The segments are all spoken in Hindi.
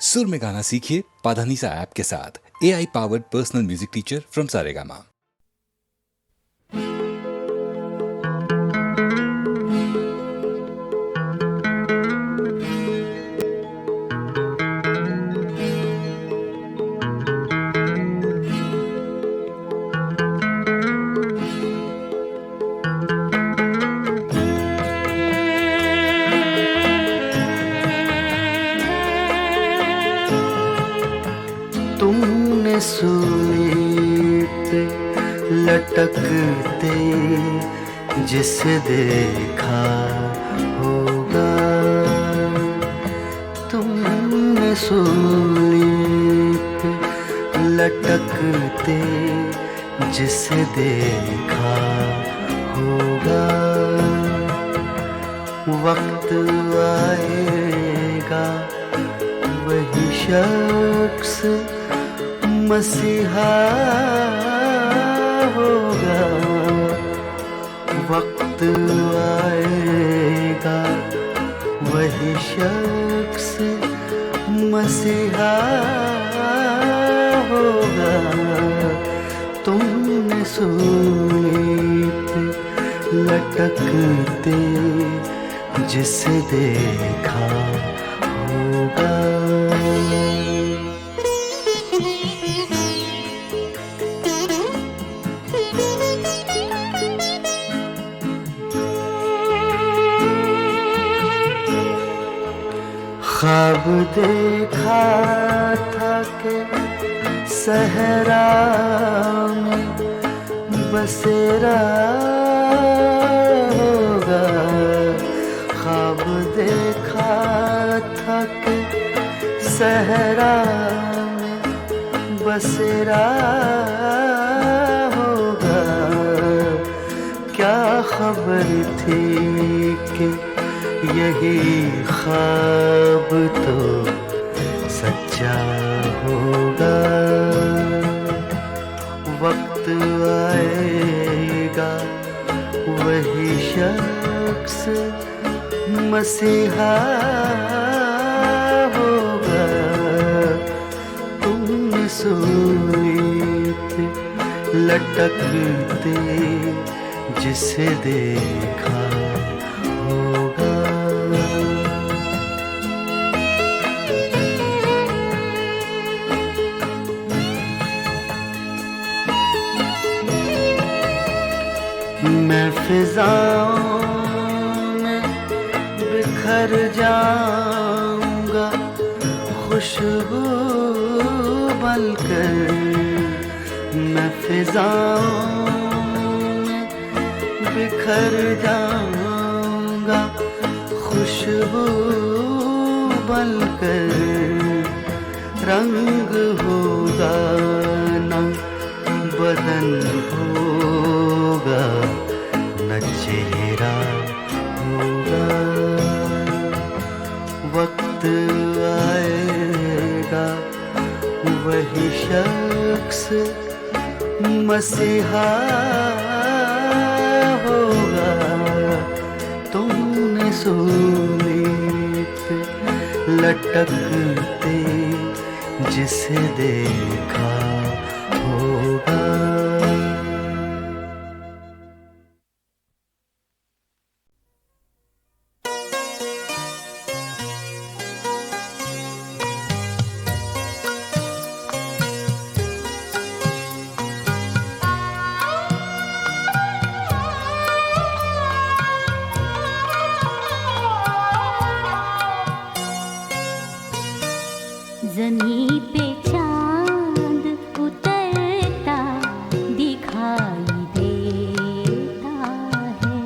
सुर में गाना सीखिए पाधानीसा ऐप के साथ। AI powered personal music teacher from Saregama. तुमने सूली पे लटकते जिसे देखा होगा, तुमने सूली पे लटकते जिसे देखा होगा। वक्त आएगा वही शख्स मसीहा होगा। वक्त आएगा वही शख्स मसीहा होगा। तुमने सूली पे लटकते जिसे देखा होगा। ख्वाब देखा था कि सहरा में बसेरा होगा। ख्वाब देखा था कि सहरा में बसेरा होगा। क्या खबर थी कि यही ख्वाब तो सच्चा होगा। वक्त आएगा वही शख्स मसीहा होगा। तुमने सूली पे लटकते जिसे देखा होगा। मैं फिजाओं में बिखर जाऊंगा खुशबू बनकर। मैं फिजाओं में बिखर जाऊंगा खुशबू बनकर। रंग होगा न बदन होगा न चेहरा होगा। वक्त आएगा वही शख्स मसीहा होगा। तुमने सूली पे लटकते जिसे देखा होगा। ज़मीं पे चाँद उतरता दिखाई देता है।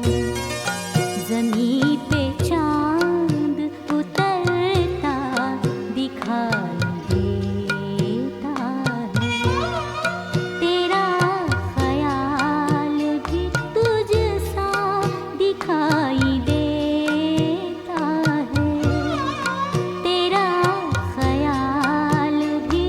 ज़मीं पे चाँद उतरता दिखाई देता है। तेरा ख्याल भी तुझ सा दिखाई देता है। तेरा ख्याल भी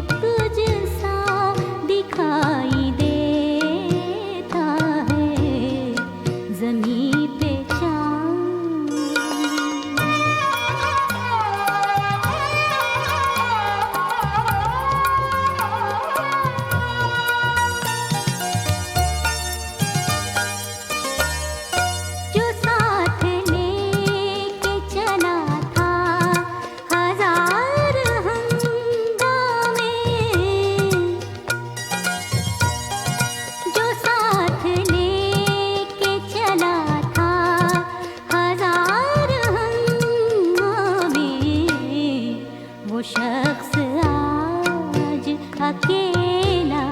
वो शख्स आज अकेला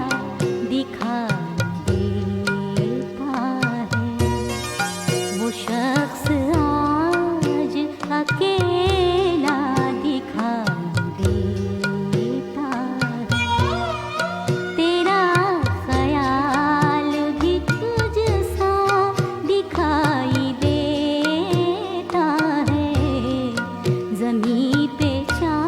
दिखाई देता है। वो शख्स आज अकेला दिखाई देता है। तेरा ख्याल भी तुझ सा दिखाई देता है। ज़मीं पे चाँद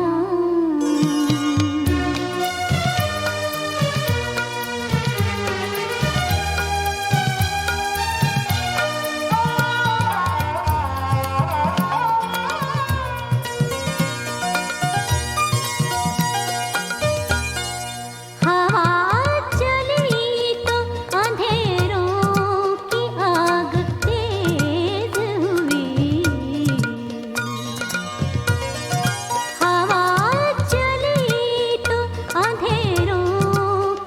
हवा चली तो अंधेरों की आग तेज हुई। हवा चली तो अंधेरों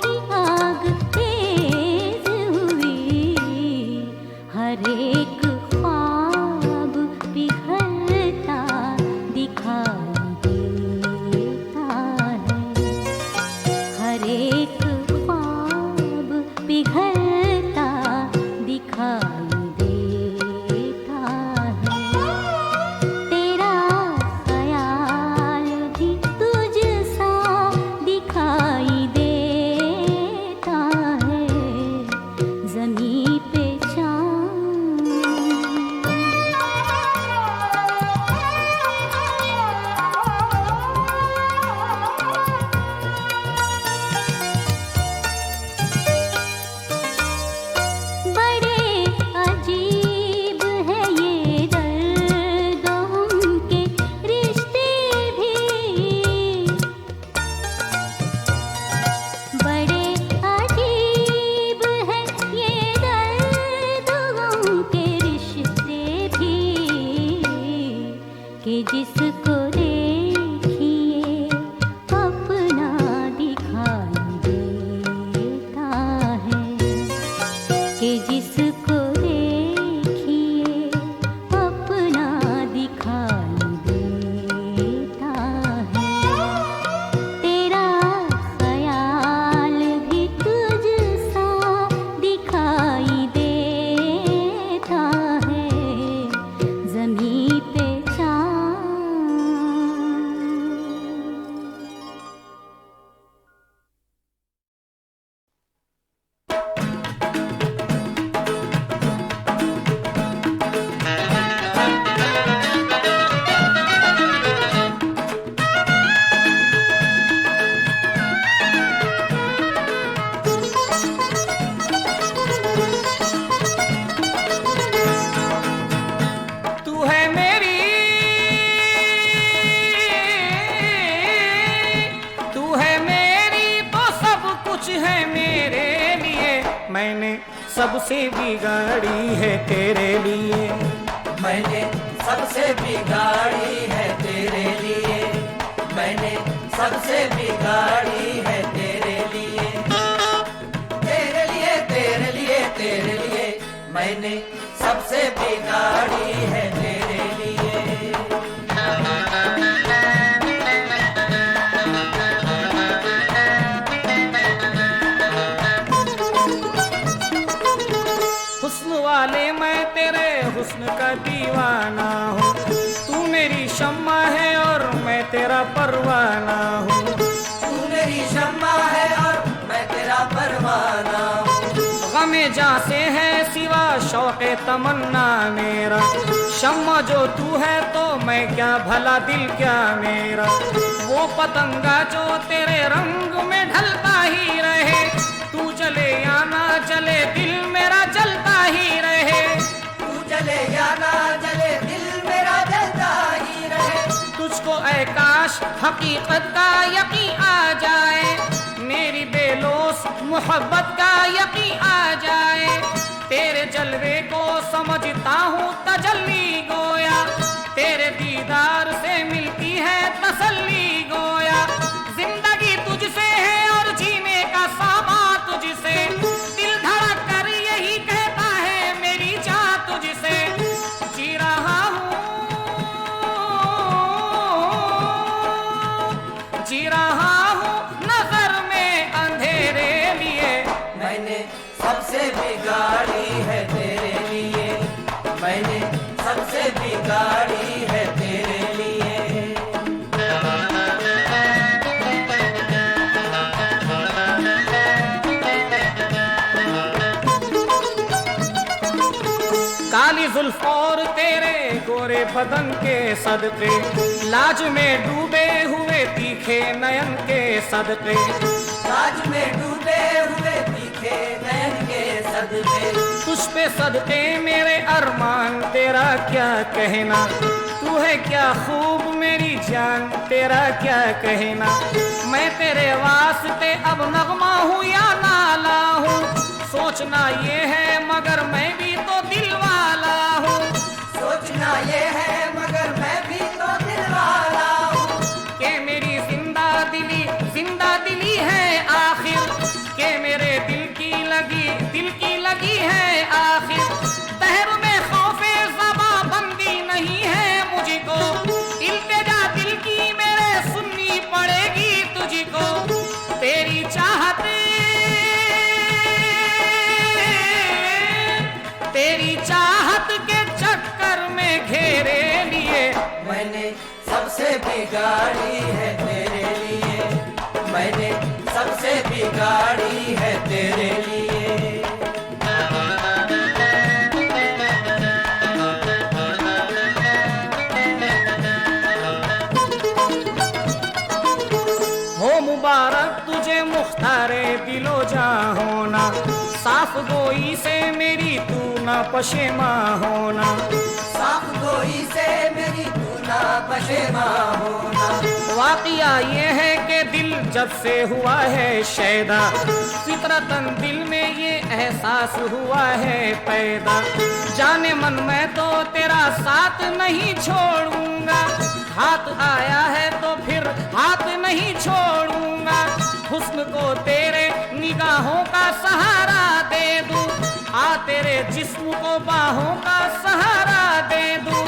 की आग तेज हुई। हर एक ख्वाब पिघलता दिखाई देता है। हर एक ख्वाब पिघलता दिखाई देता है। तेरा ख्याल भी तुझ सा दिखाई देता है। ज़मीं पे बड़े अजीब है ये दर्दों के रिश्ते भी। बड़े अजीब है ये दर्दों के रिश्ते भी कि जिसको देखिए अपना दिखाई देता है। कि जिसको देखिए अपना दिखाई देता है। तेरा ख्याल भी तुझ सा दिखाई देता है। ज़मीं पे चाँद तू है मेरी, तू है मेरी तो सब कुछ है मेरे लिए। मैंने सबसे बिगाड़ी है तेरे लिए। मैंने सबसे बिगाड़ी है तेरे लिए। मैंने सबसे बिगाड़ी है तेरे लिए। तेरे लिए तेरे लिए तेरे लिए मैंने सबसे बिगाड़ी है तेरे लिए। हुस्न वाले मैं तेरे हुस्न का दीवाना हूँ। तू मेरी शम्मा है और मैं तेरा परवाना हूँ। तू मेरी शम्मा है और मैं तेरा परवाना हूँ। गमे जा से है सिवा शौक़े तमन्ना मेरा। शम्मा जो तू है तो मैं क्या भला दिल क्या मेरा। वो पतंगा जो तेरे रंग में ढलता ही रहे। तू चले या ना चले दिल मेरा जलता ही रहे। तू चले या ना चले दिल मेरा जलता ही रहे। तुझको ऐ काश हकीकत का यकीन आ जाए। मेरी बेलोस मोहब्बत का यकीन आ जाए। तेरे जलवे को समझता हूँ तजल्ली गोया। तेरे दीदार से मिलती है तसल्ली गोया। जिंदगी तुझसे है और जीने का सामा तुझसे। दिल धड़क कर यही कहता है मेरी चाह तुझसे। जी रहा हूँ जी रहा हूँ नजर में अंधेरे लिए। मैंने सबसे बिगाड़ी है तेरे लिए, मैंने सबसे बिगाड़ी है तेरे लिए। काली जुल्फ और तेरे गोरे बदन के सदके, लाज में डूबे हुए तीखे नयन के सदके, लाज में डूबे हुए तीखे नयन के सदके, तुझ पे सदके मेरे अरमान तेरा क्या कहना, तू है क्या खूब मेरी जान तेरा क्या कहना। मैं तेरे वास्ते अब नगमा हूँ या नाला हूँ, सोचना ये है मगर मैं भी तो दिल वाला हूँ। सोचना ये है मगर मैं भी तो दिल वाला हूँ। के मेरी जिंदा दिली है आखिर, के मेरे दिल की लगी है आखिर। बहर में खौफे ज़बा बंदी नहीं है मुझको, इल्तिजा दिल की मेरे सुननी पड़ेगी तुझको। तेरी चाहत के चक्कर में घेरे लिए। मैंने सबसे बिगाड़ी है तेरे लिए, मैंने सबसे बिगाड़ी है तेरे लिए। हो मुबारक तुझे मुख्तारे दिलो जहां होना, साफ गोई से मेरी तू ना पशेमा होना। साफ गोई से मेरी तू ना पशेमा होना। वाक़िया ये है कि दिल जब से हुआ है शैदा, फितरतन दिल में ये एहसास हुआ है पैदा। जाने मन मैं तो तेरा साथ नहीं छोड़ूंगा, हाथ आया है तो फिर हाथ नहीं छोड़ूंगा। हुस्न को तेरे निगाहों का सहारा दे दूं, आ तेरे जिस्म को बाहों का सहारा दे दूं।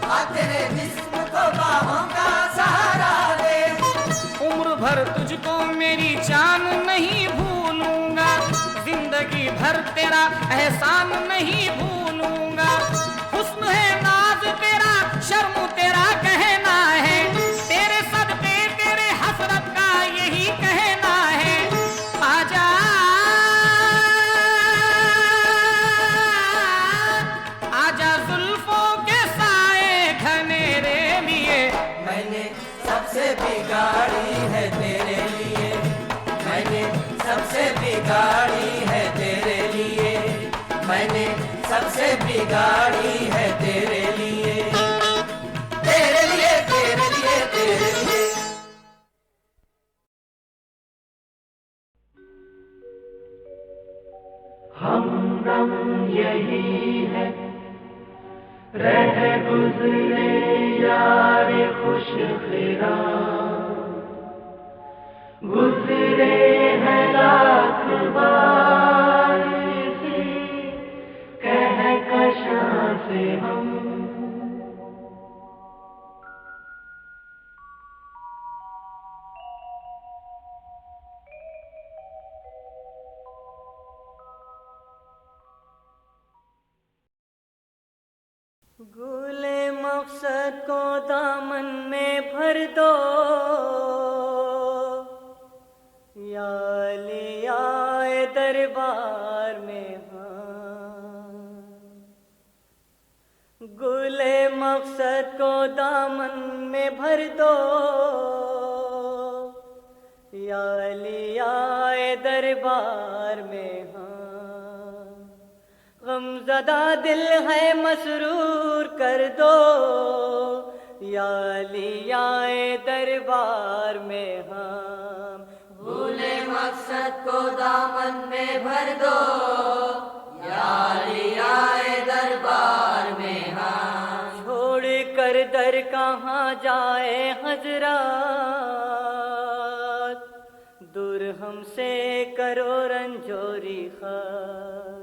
आ तेरे जिस्म को बाहों का सहारा दे दूं। उम्र भर तुझको मेरी जान नहीं भूलूंगा, जिंदगी भर तेरा एहसान नहीं भूलूंगा। हुस्न है नाज तेरा, शर्म तेरा कहना है, तेरे सदके तेरे हसरत का यही कहना है। आजा आजा जुल्फों के साए घनेरे लिए। मैंने सबसे बिगाड़ी है तेरे लिए, मैंने सबसे बिगाड़ी है तेरे लिए, मैंने सबसे बिगाड़ी है तेरे लिए, तेरे लिए, तेरे लिए, तेरे लिए। हमदम यही है, रह गुजरे यार खुश खिरा, गुजरे हैं लाख बार इसी कहकशां से हम। गुले मकसद को दामन में भर दो, या ले आए दरबार में हाँ। गुले मकसद को दामन में भर दो, या ले आए दरबार में हाँ। गमज़दा दिल है मसरूर कर दो, या लियाए दरबार में हम। भूले मकसद को दामन में भर दो, या लियाए दरबार में हम। छोड़ कर दर कहाँ जाए हजरात, दूर हमसे करो रंजोरी खार।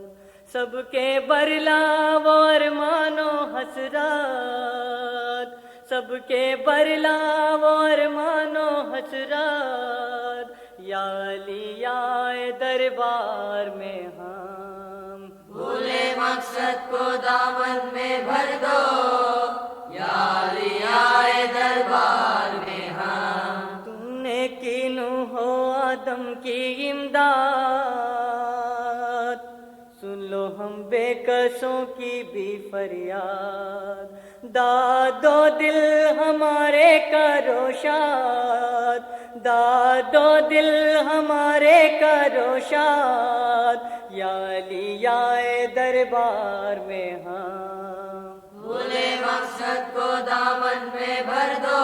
सबके बरलाव और मानो हसरात, सबके बरलाव और मानो हसरत, या अली आए दरबार में हम। भूले मकसद को दामन में भर दो, या अली आए दरबार में हम। तुमने की नूह हो आदम की इमदाद, सुन लो हम बेकसों की भी फरियाद। दादो दिल हमारे करो शाद, दादो दिल हमारे करो शाद, या अली आए दरबार में हम। भूले मकसद को दामन में भर दो,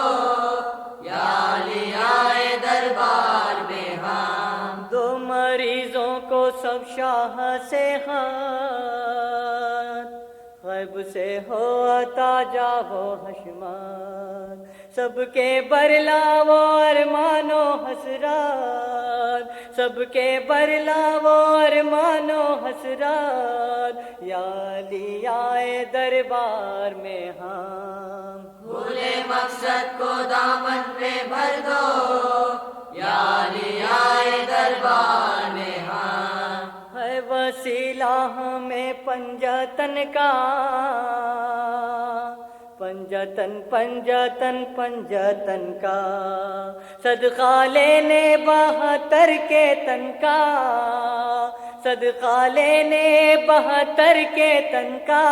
या अली आए दरबार में हम। दो मरीजों को सब शाह से हाथ, गैब से हो ताजा हो हशमत, सबके बरलावो अरमानो हसरत, सबके बरलावो अरमानो हसरत, या अली आए दरबार में हम। भूले मकसद को दामन में भर दो, या अली आए दरबार में हम। है वसीला हमें पंजतन का, पंजतन पंजतन पंजतन का, सदका लेने 72 के तन का, सदका लेने 72 के तन का,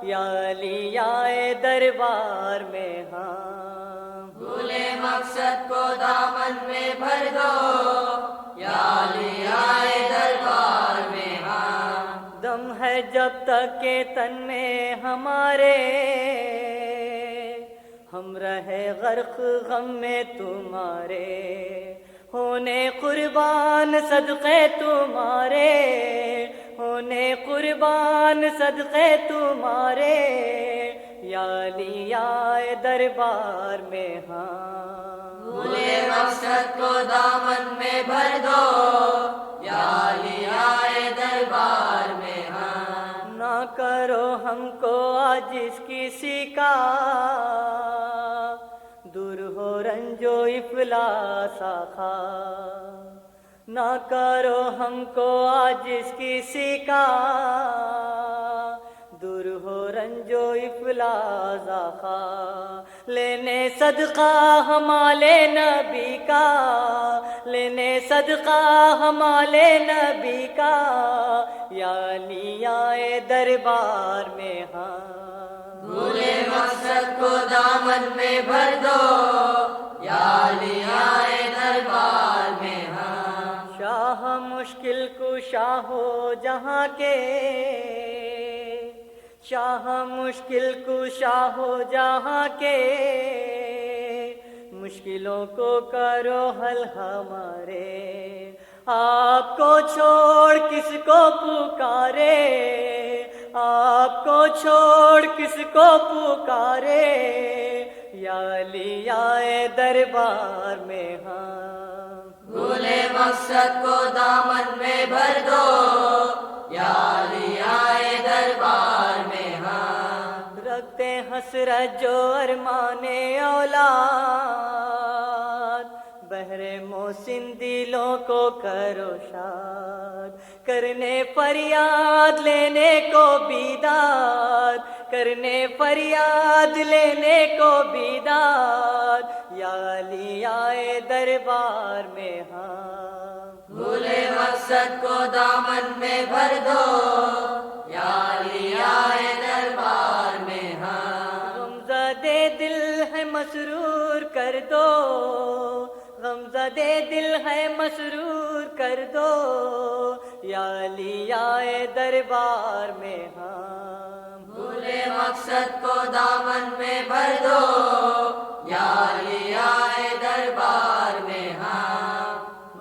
या अली आए दरबार में हम। भूले मकसद को दामन में भर दो, या अली आए दरबार में हम। दम है जब तक के तन में हमारे, हम रहे गर्क गम में तुम्हारे, होने कुर्बान सदक़े तुम्हारे, होने कुर्बान सदक़े तुम्हारे, या अली आए दरबार में हम। भूले मकसद को दामन में भर दो, या अली आए दरबार में हम। ना करो हमको आज किसी का, दूर हो रंजो इफलास आखा, ना करो हमको आज किसी का, दूर हो रंजो इफलास आखा, लेने सदका हमारे नबी का, लेने सदका हमारे नबी का, या अली आए दरबार में हम। भूले मकसद को दामन में भर दो, या अली आए दरबार में हम। शाह मुश्किल कुशा हो जहाँ के, शाह मुश्किल कुशा हो जहाँ के, मुश्किलों को करो हल हमारे, आपको छोड़ किसको पुकारे, आपको छोड़ किसको पुकारे, या अली आए दरबार में हम। भूले मकसद को दामन में भर दो, या अली आए दरबार में हम। रखते हसरत जो अरमाने औलाद, बहरे मोहसिन दिलों को करो शाद, करने फरियाद लेने को बीदाद, करने फरियाद लेने को बीदाद, या अली आए दरबार में हम। भूले मकसद को दामन में भर दो, या अली आए दरबार में हम। गमज़दे दिल है मसरूर कर दो, गमज़दे दिल है मसरूर कर दो, या अली आए दरबार में हम। भूले मकसद को दामन में भर दो, या अली आए दरबार में हम।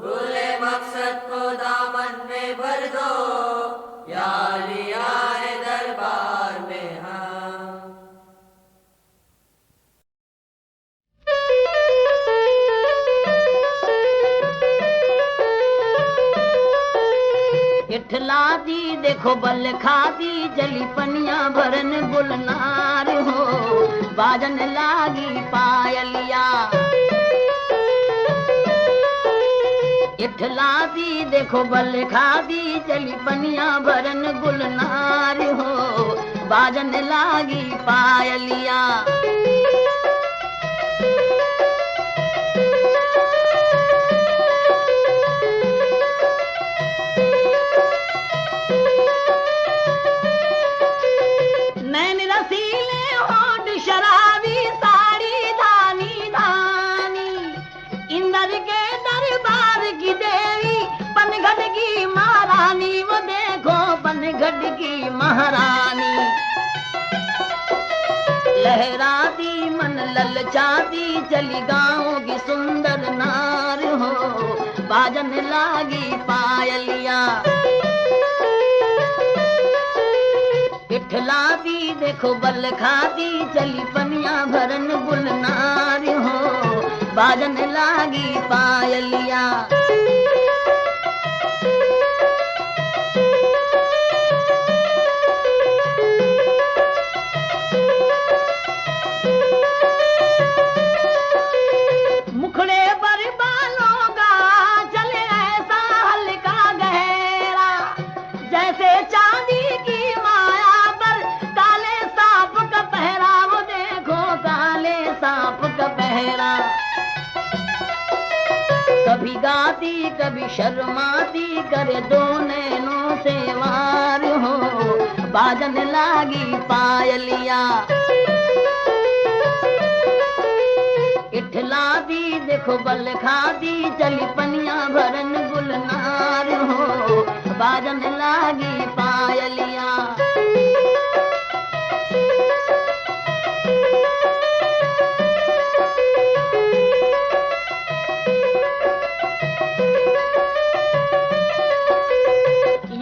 भूले मकसद को दामन में भर दो, या अली आए दरबार में हम। ये इठला दी देखो बल खादी जली पनिया भरन गुलनार हो बाजन लागी पायलिया इठला दी देखो बल खादी जली पनिया भरन गुलनार हो बाजन लागी पायलिया नैन रसीले होठ शराबी साड़ी धानी धानी इंद्र के दरबार की देवी पनघट की महारानी वो देखो पनघट की महारानी लहराती मन ललचाती चली गाँव की सुंदर नार हो बाजन लागी पायलिया इठला दी देखो बल खादी चली पनिया भरन गुलनार हो बाजन लागी पायलिया मुखड़े पर बालों का चले ऐसा हल्का गहरा जैसे चांदी की माया पर काले सांप का पहरा वो देखो काले सांप का पहरा कभी गाती कभी शर्माती करे दो नैनों से वार हो बाजन लागी पायलिया इठला दी देखो बल खादी चली पनिया भरन गुलनार हो बाजन लागी पायलिया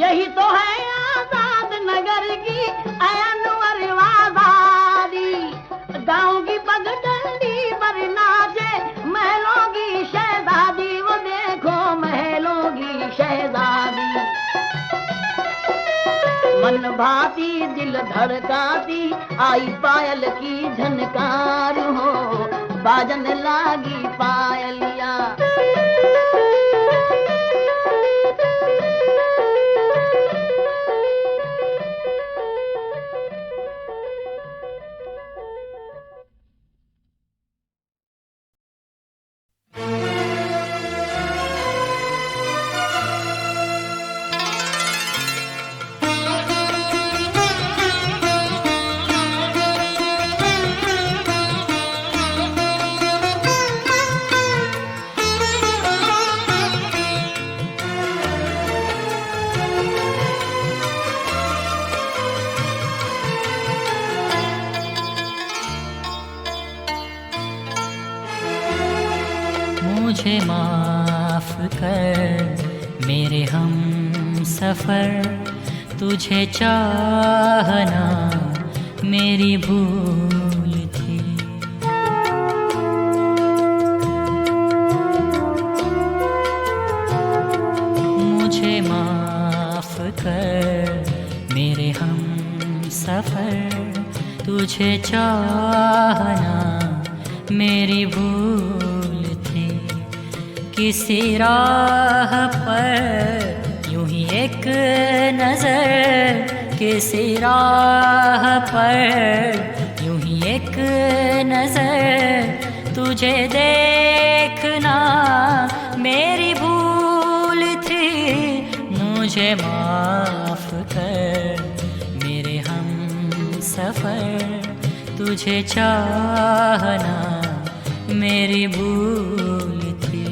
यही तो है आजाद नगर की अनवर आजादी गाँव की पगडंडी पर नाचे महलों की शहजादी वो देखो महलों की शहजादी मन भाती दिल धड़काती आई पायल की झनकार हो बाजन लागी पायलिया मुझे माफ कर मेरे हम सफर तुझे चाहना मेरी भूल थी मुझे माफ कर मेरे हम सफर तुझे चाहना मेरी भूल थी किसी राह पर यूं ही एक नजर किसी राह पर यूं ही एक नजर तुझे देखना मेरी भूल थी मुझे माफ कर मेरे हम सफर तुझे चाहना मेरी भूल थी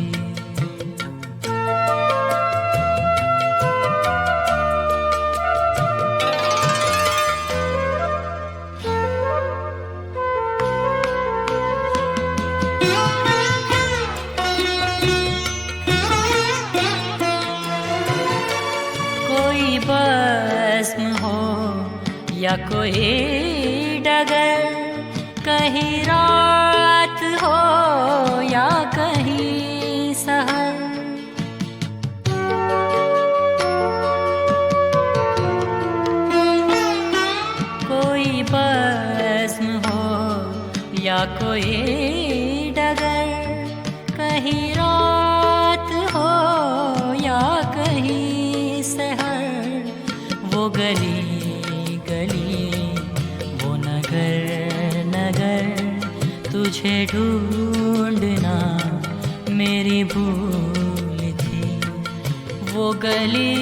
कोई बज़्म हो या कोई डगर कहीं रात हो या कहीं सहर कोई डगर, कहीं रात हो या कहीं सहर, वो गली गली वो नगर नगर, तुझे ढूंढना मेरी भूल थी। वो गली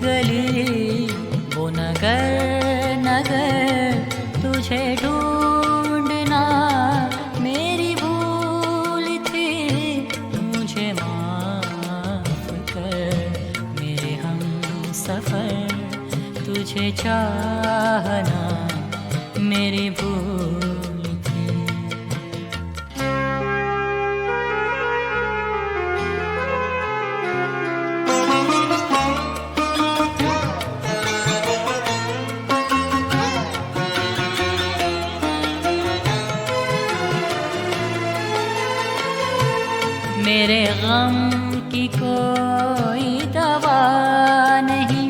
गली वो नगर नगर, तुझे ढूंढना मेरी भूल थी। मुझे माफ कर मेरे हम सफर, तुझे चाहना मेरी भूल थी। मेरे गम की कोई दवा नहीं,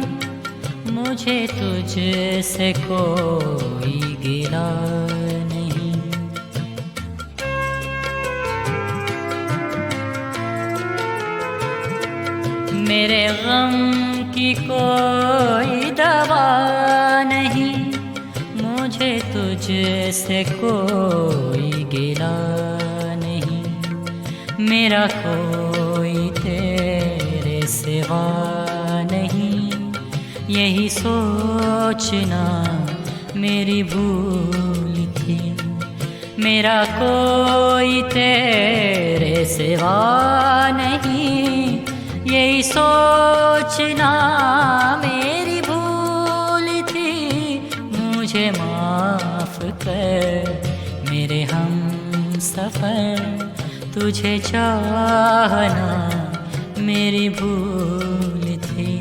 मुझे तुझसे कोई गिला नहीं। मेरे गम की कोई दवा नहीं, मुझे तुझसे कोई गिला नहीं। मेरा कोई तेरे सिवा नहीं, यही सोचना मेरी भूल थी। मेरा कोई तेरे सिवा नहीं, यही सोचना मेरी भूल थी। मुझे माफ कर मेरे हम सफर, तुझे चाहना मेरी भूल थी।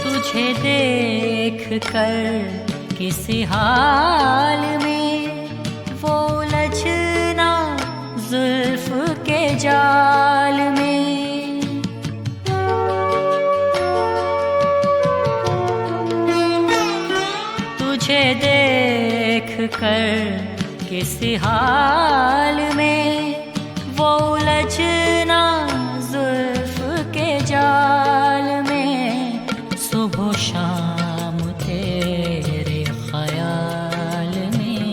तुझे देख कर किसी हाल में वो उलझना जुल्फ के जाल में। तुझे देख कर किसी हाल में वो उलझना जुल्फ के जाल में। सुबह शाम तेरे ख्याल में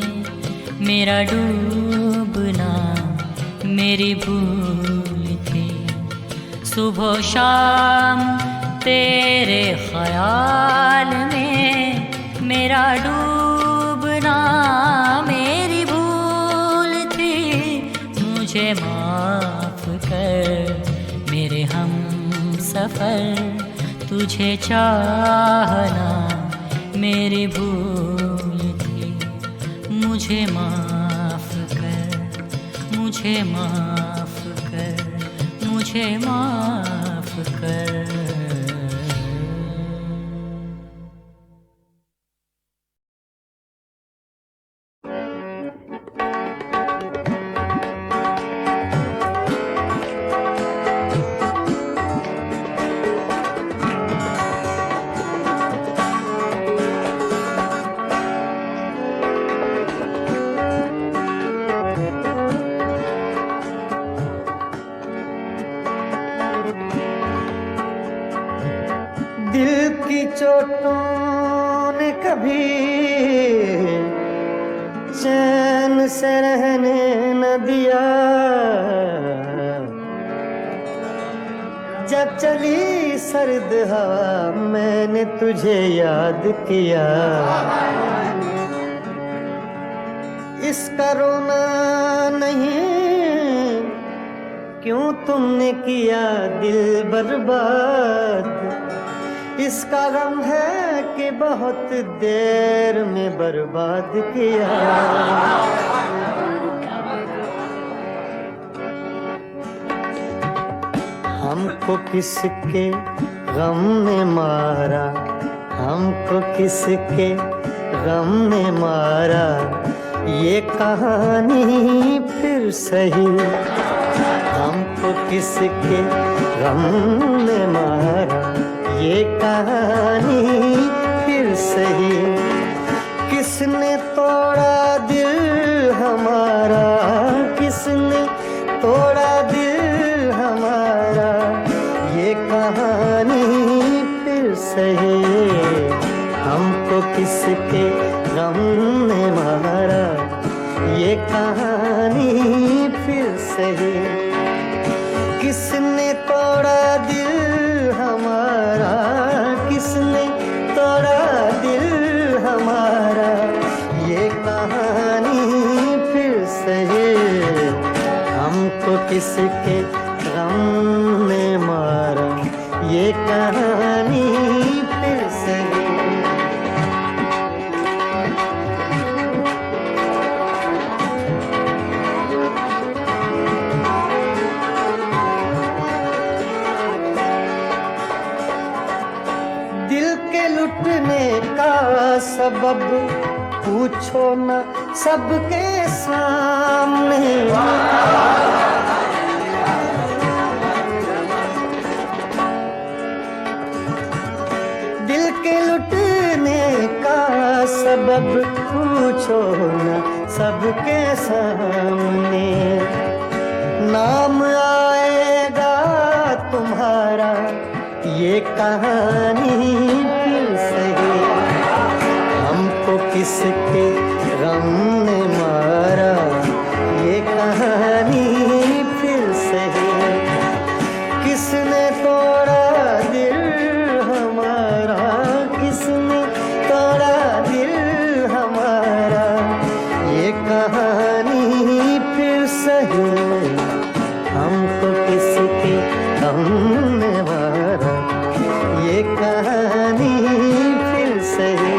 मेरा डूबना मेरी भूल थी। सुबह शाम तेरे ख्याल में मेरा डूबना मेरी भूल थी। मुझे माफ कर मेरे हम सफर, तुझे चाहना मेरी भूल थी। मुझे माफ कर, मुझे माफ कर, मुझे माफ कर। दिल की चोटों ने कभी चैन से रहने न दिया। जब चली सर्द हवा मैंने तुझे याद किया। इसका रोना नहीं क्यों तुमने किया दिल बर्बाद। इसका गम है कि बहुत देर में बर्बाद किया। हमको किसके गम ने मारा, हमको किसके गम ने मारा ये कहानी फिर सही, हमको किसके गम ने मारा ये कहानी फिर सही। किसने तोड़ा दिल हमारा, किसने तोड़ा दिल हमारा ये कहानी फिर सही, हमको किसके गम ने मारा ये कहानी फिर सही। किसने तोड़ा दिल हमारा, किसने तोड़ा दिल हमारा ये कहानी फिर सही, हमको किसके गम ने मारा ये कहानी फिर सही। दिल के लुटने का सबब पूछो न सबके सामने, दिल के लुटने का सबब पूछो न सबके सामने। नाम आएगा तुम्हारा ये कहानी फिर सही, हमको किसके गम ने मारा ये कहानी फिर सही। किसने तोड़ा दिल हमारा, किसने तोड़ा दिल हमारा ये कहानी फिर सही, हमको किसके गम ने मारा ये कहानी फिर सही।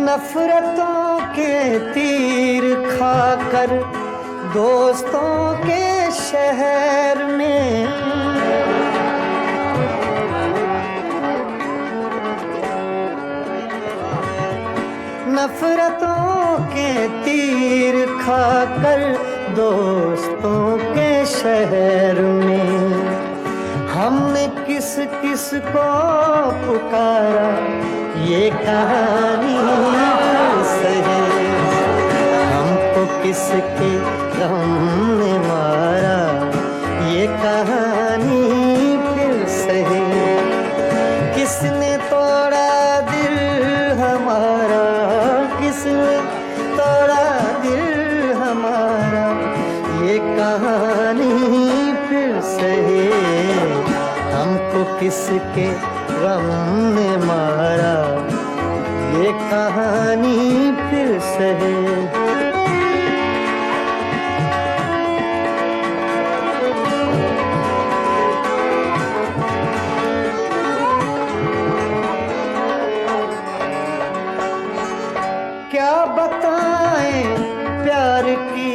नफरतों के तीर खाकर दोस्तों के शहर में, नफरतों के तीर खाकर दोस्तों के शहर में, हमने किस किस को पुकारा ये कहानी फिर सही, हमको किसके गम ने मारा ये कहानी फिर सही। किसने तोड़ा दिल हमारा, किसने तोड़ा दिल हमारा ये कहानी फिर सही, हमको किसके गम ने मारा ये कहानी फिर सही। क्या बताएं प्यार की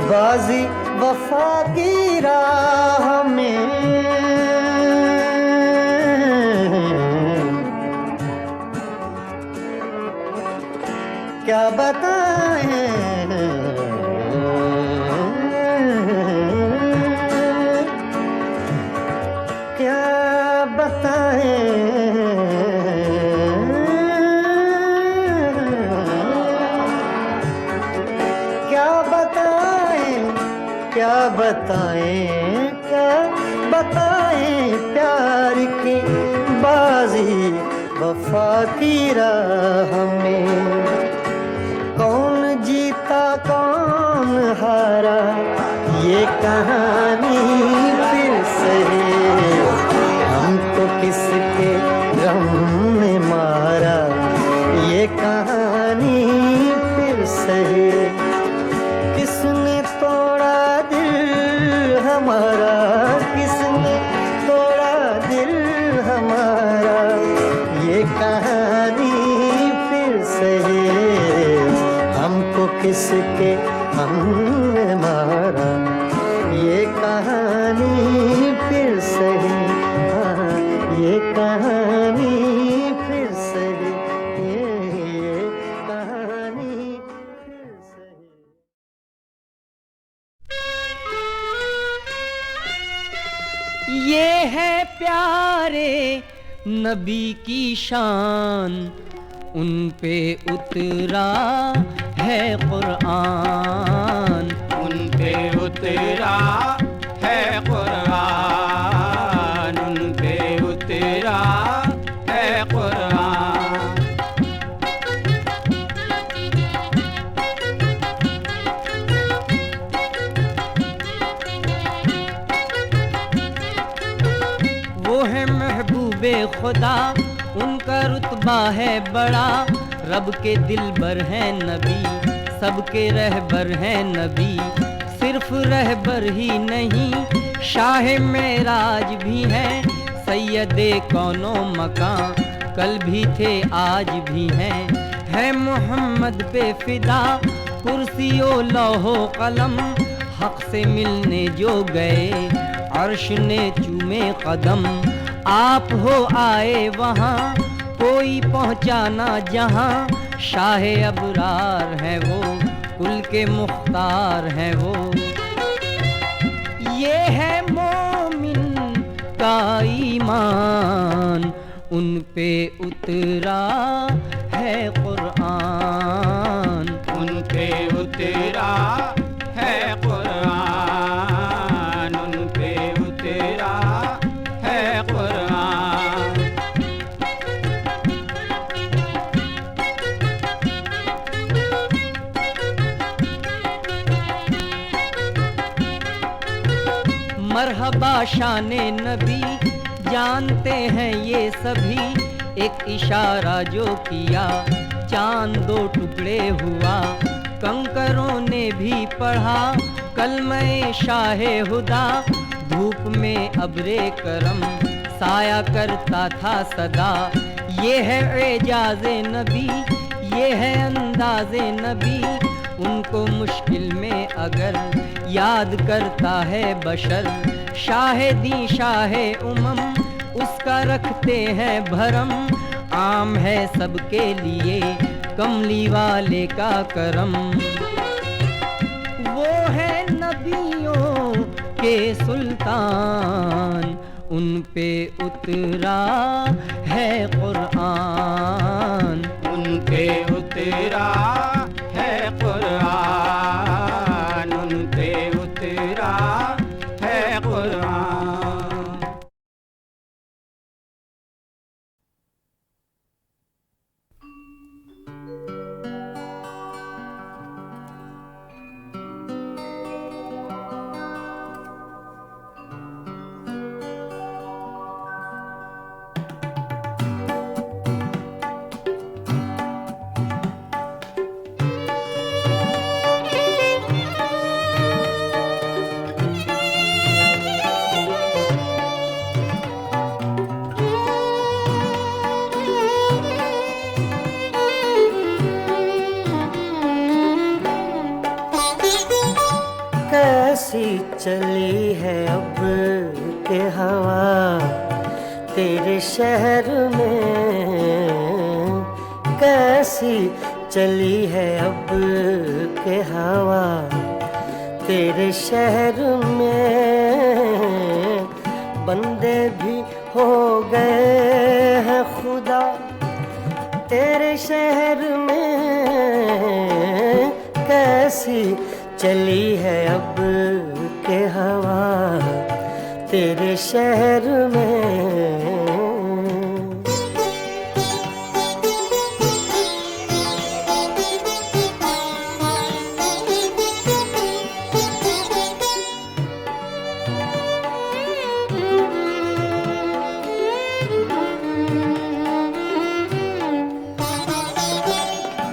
बाजी वफा की राह में, क्या बताएं क्या बताएं, क्या बताएं, क्या बताएं, क्या बताएं प्यार की बाजी वफा की राह में। कौन जीता कौन हारा ये कहानी फिर सही, हमको किसके गम ने मारा ये कहानी फिर सही। किसने तोड़ा दिल हमारा, किसने तोड़ा दिल हमारा ये कहानी के हमने मारा। ये कहानी फिर सही, हाँ ये कहानी फिर सही, ये कहानी फिर सही। ये है प्यारे नबी की शान, उन पे उतरा है कुरान, उन पे उतरा है कुरान, उन पे उतरा है कुरान। वो है महबूबे खुदा, उनका रुतबा है बड़ा, रब के दिलबर है नबी, सबके रहबर है नबी। सिर्फ रहबर ही नहीं, शाह मेराज भी है, सैयदे कौनो मकां, कल भी थे आज भी हैं। है मोहम्मद पे फिदा, कुर्सी ओ लौहो कलम, हक से मिलने जो गए अर्श ने चूमे कदम। आप हो आए वहाँ, कोई पहुँचाना जहाँ, शाह अबरार है वो, कुल के मुख्तार है वो। ये है मोमिन का ईमान, उन पे उतरा है कुरान, उन पे उतरा है कुरान, उन पे उतरा है कुरान। मरहबा शाने नबी, जानते हैं ये सभी, एक इशारा जो किया चांद दो टुकड़े हुआ। कंकरों ने भी पढ़ा कलमे शाहे हुदा, धूप में अब्रे करम साया करता था सदा। ये है एजाज़े नबी, ये है अंदाज़े नबी, उनको मुश्किल में अगर याद करता है बशर। शाहिदी शाहे उमम, उसका रखते हैं भरम, आम है सबके लिए कमली वाले का करम। वो है नबियों के सुल्तान, उन पे उतरा है कुरान, उन पे उतरा है कुरान, उन पे उतरा है कुरान। कैसी चली है अब के हवा तेरे शहर में, कैसी चली है अब के हवा तेरे शहर में। बंदे भी हो गए हैं खुदा तेरे शहर में, कैसी चली है अब के हवा तेरे शहर में।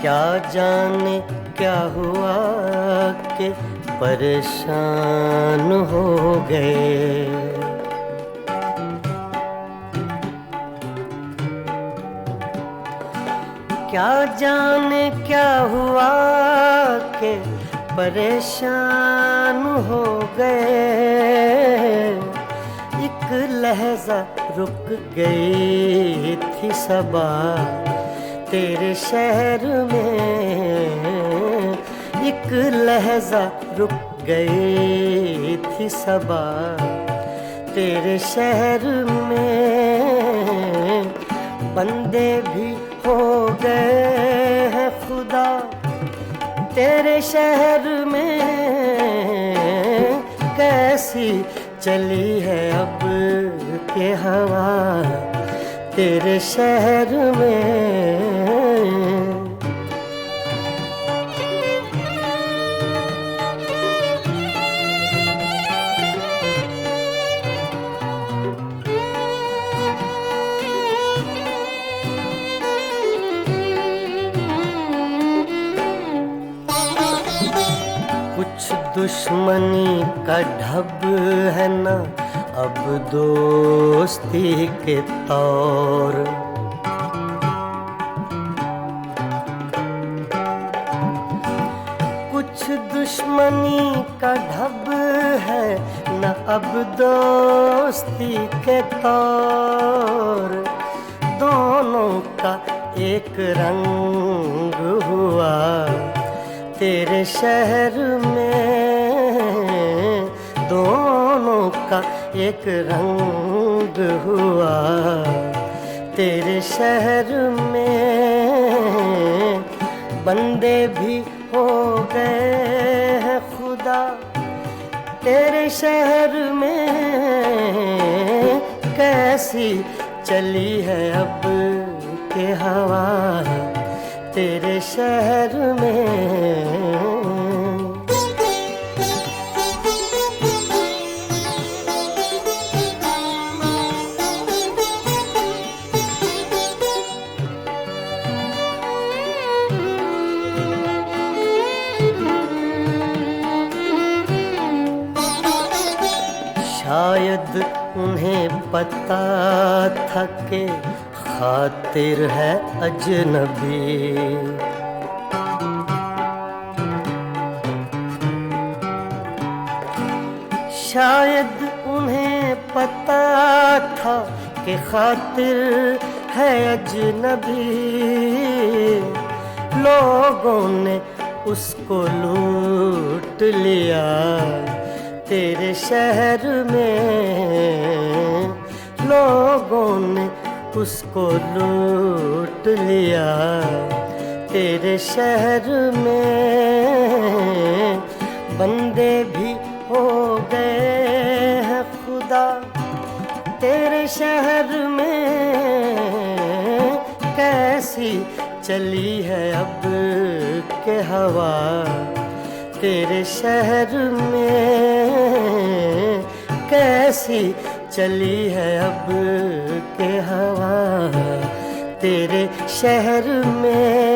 क्या जाने क्या हुआ कि परेशान हो गए, क्या जाने क्या हुआ कि परेशान हो गए, एक लहजा रुक गई थी सबा तेरे शहर में, एक लहजा रुक गई थी सबा तेरे शहर में। बंदे भी हो गए हैं खुदा तेरे शहर में, कैसी चली है अब के हवा तेरे शहर में। कुछ दुश्मनी का ढब है ना अब दोस्ती के तौर, कुछ दुश्मनी का ढब है ना अब दोस्ती के तौर। दोनों का एक रंग हुआ तेरे शहर में, दोनों का एक रंग हुआ तेरे शहर में। बंदे भी हो गए हैं खुदा तेरे शहर में, कैसी चली है अब के हवा तेरे शहर में। शायद उन्हें पता था कि खातिर है अजनबी, शायद उन्हें पता था कि खातिर है अजनबी। लोगों ने उसको लूट लिया तेरे शहर में, लोगों ने उसको लूट लिया तेरे शहर में। बंदे भी हो गए हैं खुदा तेरे शहर में, कैसी चली है अब के हवा तेरे शहर में, कैसी चली है अब के हवा तेरे शहर में।